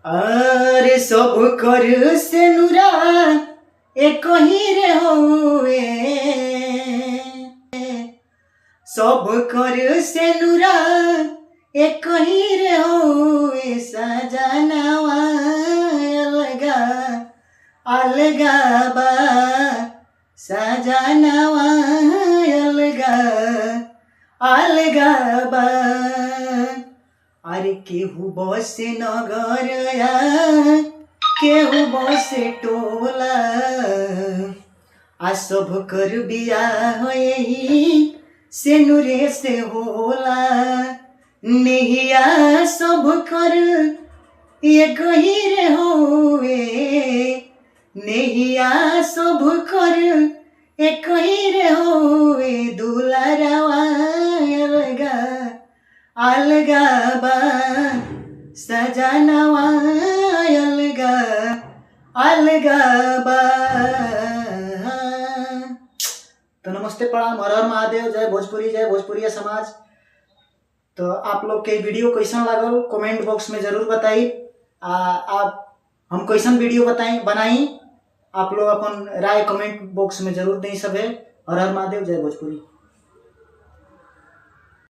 अरे सब कर से नुरा एक ही रे होए, सब कर से नुरा एक ही रे होए, सजनवा अलगा अलगा बा, सजनवा अलगा अलगा बा। अरे केहू बसे नगरया, केहू बसे टोला, आ सब कर बियाह यही सेनुरे से होला। नेहिया सब कर एक ही रे होए, नेहिया सब कर एक ही रे होए, दुलारवा अलगा अलगा बा, सजनवा अलगा अलगा बा। तो नमस्ते प्रणाम, हर हर महादेव, जय भोजपुरी, जय भोजपुरिया समाज। तो आप लोग के वीडियो कैसन लागल कमेंट बॉक्स में जरूर बताई। आप हम कैसन वीडियो बनाई आप लोग अपन राय कमेंट बॉक्स में जरूर दें। सब है, हर हर महादेव, जय भोजपुरी।